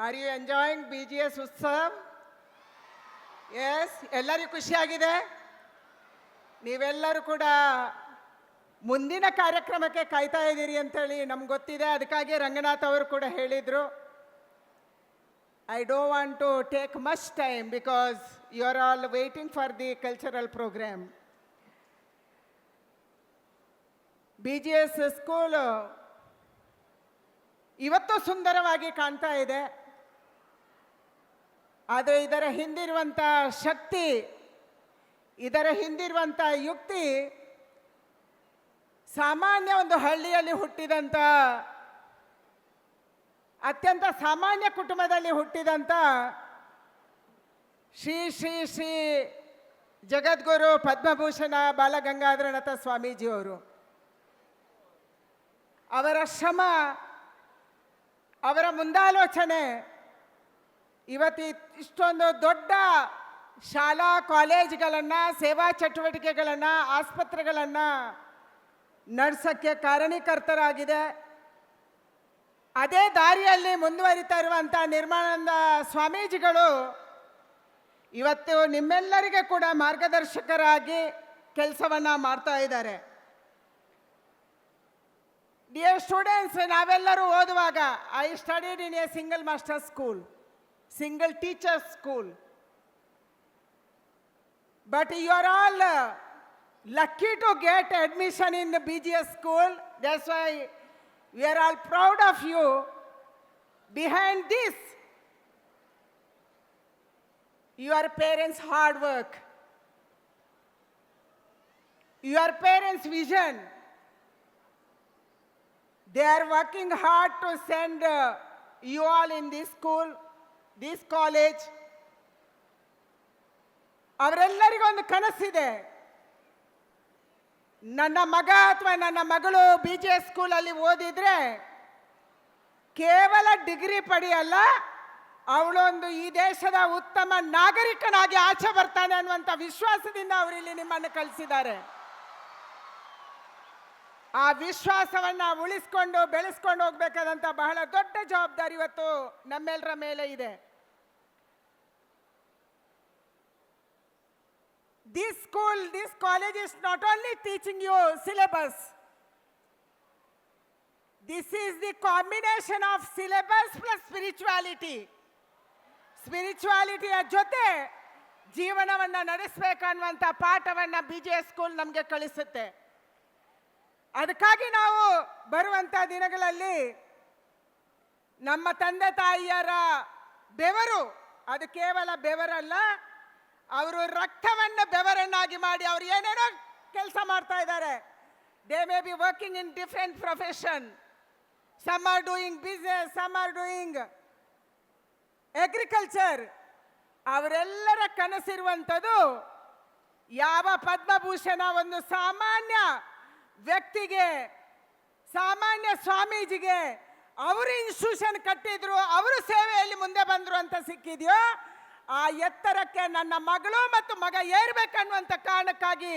R you enjoying BGS Utsav? Yes, ಎಲ್ಲರಿಗೂ ಖುಷಿಯಾಗಿದೆ. ನೀವೆಲ್ಲರೂ ಕೂಡ ಮುಂದಿನ ಕಾರ್ಯಕ್ರಮಕ್ಕೆ ಕಾಯ್ತಾ ಇದ್ದೀರಿ ಅಂತೇಳಿ ನಮ್ಗೆ ಗೊತ್ತಿದೆ. ಅದಕ್ಕಾಗಿ ರಂಗನಾಥ್ ಅವರು ಕೂಡ ಹೇಳಿದರು, I don't want to take much time because you are all waiting for the cultural program. BGS school ಇವತ್ತು ಸುಂದರವಾಗಿ ಕಾಣ್ತಾ ಇದೆ. ಆದರೆ ಇದರ ಹಿಂದಿರುವಂಥ ಶಕ್ತಿ, ಇದರ ಹಿಂದಿರುವಂಥ ಯುಕ್ತಿ, ಸಾಮಾನ್ಯ ಒಂದು ಹಳ್ಳಿಯಲ್ಲಿ ಹುಟ್ಟಿದಂಥ, ಅತ್ಯಂತ ಸಾಮಾನ್ಯ ಕುಟುಂಬದಲ್ಲಿ ಹುಟ್ಟಿದಂಥ ಶ್ರೀ ಶ್ರೀ ಶ್ರೀ ಜಗದ್ಗುರು ಪದ್ಮಭೂಷಣ ಬಾಲಗಂಗಾಧರನಾಥ ಸ್ವಾಮೀಜಿಯವರು, ಅವರ ಶ್ರಮ, ಅವರ ಮುಂದಾಲೋಚನೆ ಇವತ್ತು ಇಷ್ಟೊಂದು ದೊಡ್ಡ ಶಾಲಾ ಕಾಲೇಜುಗಳನ್ನು, ಸೇವಾ ಚಟುವಟಿಕೆಗಳನ್ನು, ಆಸ್ಪತ್ರೆಗಳನ್ನು ನಡೆಸೋಕ್ಕೆ ಕಾರಣೀಕರ್ತರಾಗಿದೆ. ಅದೇ ದಾರಿಯಲ್ಲಿ ಮುಂದುವರಿತಾ ಇರುವಂಥ ನಿರ್ಮಾನಂದ ಸ್ವಾಮೀಜಿಗಳು ಇವತ್ತು ನಿಮ್ಮೆಲ್ಲರಿಗೆ ಕೂಡ ಮಾರ್ಗದರ್ಶಕರಾಗಿ ಕೆಲಸವನ್ನು ಮಾಡ್ತಾ ಇದ್ದಾರೆ. ಡಿಯರ್ ಸ್ಟೂಡೆಂಟ್ಸ್, ನಾವೆಲ್ಲರೂ ಓದುವಾಗ I studied in a single master school, single teacher school, but you are all lucky to get admission in the BGS school. That's why we are all proud of you. Behind this, your parents' hard work, your parents' vision. They are working hard to send you all in this school, this college. ಅವರೆಲ್ಲರಿಗೊಂದು ಕನಸಿದೆ, ನನ್ನ ಮಗ ಅಥವಾ ನನ್ನ ಮಗಳು BGS ಸ್ಕೂಲಲ್ಲಿ ಓದಿದ್ರೆ ಕೇವಲ degree ಪಡೆಯಲ್ಲ, ಅವಳೊಂದು ಈ ದೇಶದ ಉತ್ತಮ ನಾಗರಿಕನಾಗಿ ಆಚೆ ಬರ್ತಾನೆ ಅನ್ನುವಂಥ ವಿಶ್ವಾಸದಿಂದ ಅವರಿಲ್ಲಿ ನಿಮ್ಮನ್ನು ಕಳಿಸಿದ್ದಾರೆ. ಆ ವಿಶ್ವಾಸವನ್ನು ಉಳಿಸ್ಕೊಂಡು ಬೆಳೆಸ್ಕೊಂಡು ಹೋಗ್ಬೇಕಾದಂಥ ಬಹಳ ದೊಡ್ಡ ಜವಾಬ್ದಾರಿ ಇವತ್ತು ನಮ್ಮೆಲ್ಲರ ಮೇಲೆ ಇದೆ. This school, this college is not only teaching you syllabus. This is the combination of syllabus plus spirituality. ಸ್ಪಿರಿಚುವಾಲಿಟಿಯ ಜೊತೆ ಜೀವನವನ್ನು ನಡೆಸಬೇಕನ್ನುವಂಥ ಪಾಠವನ್ನು BGS ಸ್ಕೂಲ್ ನಮಗೆ ಕಲಿಸುತ್ತೆ. ಅದಕ್ಕಾಗಿ ನಾವು ಬರುವಂಥ ದಿನಗಳಲ್ಲಿ ನಮ್ಮ ತಂದೆ ತಾಯಿಯರ ಬೆವರು, ಅದು ಕೇವಲ ಬೆವರಲ್ಲ, ಅವರು ರಕ್ತವನ್ನು ಬೆವರನ್ನಾಗಿ ಮಾಡಿ ಅವರು ಏನೇನೋ ಕೆಲಸ ಮಾಡ್ತಾ ಇದ್ದಾರೆ. They may be working in different profession, some are doing business, some are doing agriculture. ಅವರೆಲ್ಲರ ಕನಸಿರುವಂಥದ್ದು ಯಾವ ಪದ್ಮಭೂಷಣ ಒಂದು ಸಾಮಾನ್ಯ ವ್ಯಕ್ತಿಗೆ, ಸಾಮಾನ್ಯ ಸ್ವಾಮೀಜಿಗೆ ಅವರು ಇನ್ಸ್ಟಿಟ್ಯೂಷನ್ ಕಟ್ಟಿದ್ರು, ಅವರು ಸೇವೆಯಲ್ಲಿ ಮುಂದೆ ಬಂದರು ಅಂತ ಸಿಕ್ಕಿದೆಯೋ, ಆ ಎತ್ತರಕ್ಕೆ ನನ್ನ ಮಗಳು ಮತ್ತು ಮಗ ಏರ್ಬೇಕನ್ನುವಂಥ ಕಾರಣಕ್ಕಾಗಿ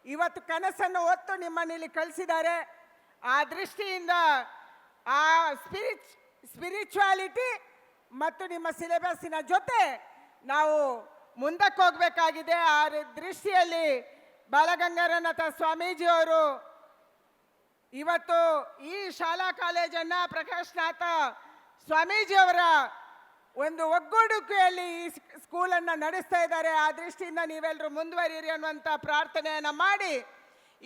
ಇವತ್ತು ಕನಸನ್ನು ಹೊತ್ತು ನಿಮ್ಮನ್ನಿಲ್ಲಿ ಕಳಿಸಿದ್ದಾರೆ. ಆ ದೃಷ್ಟಿಯಿಂದ ಆ ಸ್ಪಿರಿಚುವಾಲಿಟಿ ಮತ್ತು ನಿಮ್ಮ ಸಿಲೆಬಸ್ಸಿನ ಜೊತೆ ನಾವು ಮುಂದಕ್ಕೆ ಹೋಗಬೇಕಾಗಿದೆ. ಆ ದೃಷ್ಟಿಯಲ್ಲಿ ಬಾಲಗಂಗಾಧರನಾಥ ಸ್ವಾಮೀಜಿಯವರು ಇವತ್ತು ಈ ಶಾಲಾ ಕಾಲೇಜನ್ನು ಪ್ರಕಾಶ್ನಾಥ ಸ್ವಾಮೀಜಿಯವರ ಒಂದು ಒಗ್ಗೂಡುವಿಕೆಯಲ್ಲಿ ಈ ಸ್ಕೂಲನ್ನು ನಡೆಸ್ತಾ ಇದ್ದಾರೆ. ಆ ದೃಷ್ಟಿಯಿಂದ ನೀವೆಲ್ಲರೂ ಮುಂದುವರಿಯಿರಿ ಅನ್ನುವಂಥ ಪ್ರಾರ್ಥನೆಯನ್ನು ಮಾಡಿ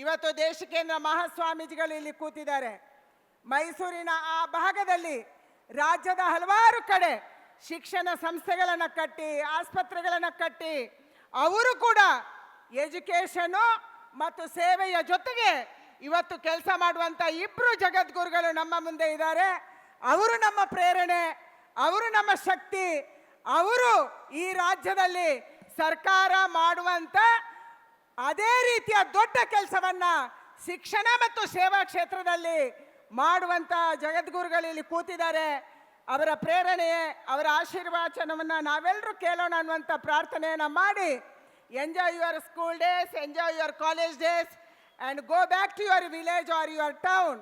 ಇವತ್ತು ದೇಶಿಕೇಂದ್ರ ಮಹಾಸ್ವಾಮೀಜಿಗಳು ಇಲ್ಲಿ ಕೂತಿದ್ದಾರೆ. ಮೈಸೂರಿನ ಆ ಭಾಗದಲ್ಲಿ ರಾಜ್ಯದ ಹಲವಾರು ಕಡೆ ಶಿಕ್ಷಣ ಸಂಸ್ಥೆಗಳನ್ನು ಕಟ್ಟಿ, ಆಸ್ಪತ್ರೆಗಳನ್ನು ಕಟ್ಟಿ, ಅವರು ಕೂಡ ಎಜುಕೇಷನು ಮತ್ತು ಸೇವೆಯ ಜೊತೆಗೆ ಇವತ್ತು ಕೆಲಸ ಮಾಡುವಂಥ ಇಬ್ಬರು ಜಗದ್ಗುರುಗಳು ನಮ್ಮ ಮುಂದೆ ಇದ್ದಾರೆ. ಅವರು ನಮ್ಮ ಪ್ರೇರಣೆ, ಅವರು ನಮ್ಮ ಶಕ್ತಿ. ಅವರು ಈ ರಾಜ್ಯದಲ್ಲಿ ಸರ್ಕಾರ ಮಾಡುವಂಥ ಅದೇ ರೀತಿಯ ದೊಡ್ಡ ಕೆಲಸವನ್ನು ಶಿಕ್ಷಣ ಮತ್ತು ಸೇವಾ ಕ್ಷೇತ್ರದಲ್ಲಿ ಮಾಡುವಂಥ ಜಗದ್ಗುರುಗಳು ಇಲ್ಲಿ ಕೂತಿದ್ದಾರೆ. ಅವರ ಪ್ರೇರಣೆ, ಅವರ ಆಶೀರ್ವಾಚನವನ್ನು ನಾವೆಲ್ಲರೂ ಕೇಳೋಣ ಅನ್ನುವಂಥ ಪ್ರಾರ್ಥನೆಯನ್ನು ಮಾಡಿ, enjoy your school days, enjoy your college days, and go back to your village or your town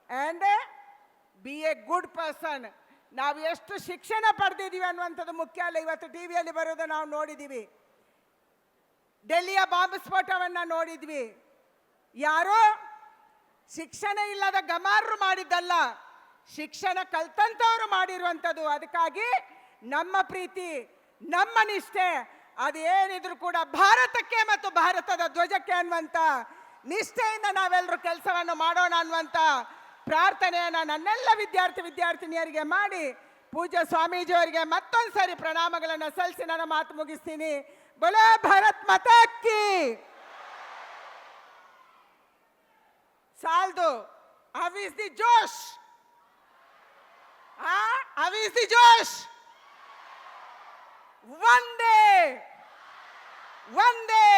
and be a good person. ನಾವು ಎಷ್ಟು ಶಿಕ್ಷಣ ಪಡೆದಿದ್ದೀವಿ ಅನ್ನುವಂಥದ್ದು ಮುಖ್ಯ ಅಲ್ಲ. ಇವತ್ತು ಟಿವಿಯಲ್ಲಿ ಬರೋದು ನಾವು ನೋಡಿದ್ದೀವಿ. ಡೆಲ್ಲಿಯ ಬಾಂಬ್ ಸ್ಫೋಟವನ್ನು ನೋಡಿದ್ವಿ. ಯಾರೋ ಶಿಕ್ಷಣ ಇಲ್ಲದ ಗಮಾರರು ಮಾಡಿದ್ದಲ್ಲ, ಶಿಕ್ಷಣ ಕಲ್ತಂತವರು ಮಾಡಿರುವಂಥದ್ದು. ಅದಕ್ಕಾಗಿ ನಮ್ಮ ಪ್ರೀತಿ, ನಮ್ಮ ನಿಷ್ಠೆ ಅದೇನಿದ್ರು ಕೂಡ ಭಾರತಕ್ಕೆ ಮತ್ತು ಭಾರತದ ಧ್ವಜಕ್ಕೆ ಅನ್ನುವಂಥ ನಿಷ್ಠೆಯಿಂದ ನಾವೆಲ್ಲರೂ ಕೆಲಸವನ್ನು ಮಾಡೋಣ ಅನ್ನುವಂಥ ಪ್ರಾರ್ಥನೆಯನ್ನು ನನ್ನೆಲ್ಲ ವಿದ್ಯಾರ್ಥಿನಿಯರಿಗೆ ಮಾಡಿ ಪೂಜ್ಯ ಸ್ವಾಮೀಜಿಯವರಿಗೆ ಮತ್ತೊಂದು ಸಾರಿ ಪ್ರಣಾಮಗಳನ್ನು ಸಲ್ಲಿಸಿ ನನ್ನ ಮಾತು ಮುಗಿಸ್ತೀನಿ. ಬೋಲೋ ಭಾರತ್ ಮಾತಾ ಕಿ. ಸಾಲ್ದು. ಹೌ ಇಸ್ ದಿ ಜೋಶ್? ಹೌ ಇಸ್ ದಿ ಜೋಶ್? ವಂದೇ ವಂದೇ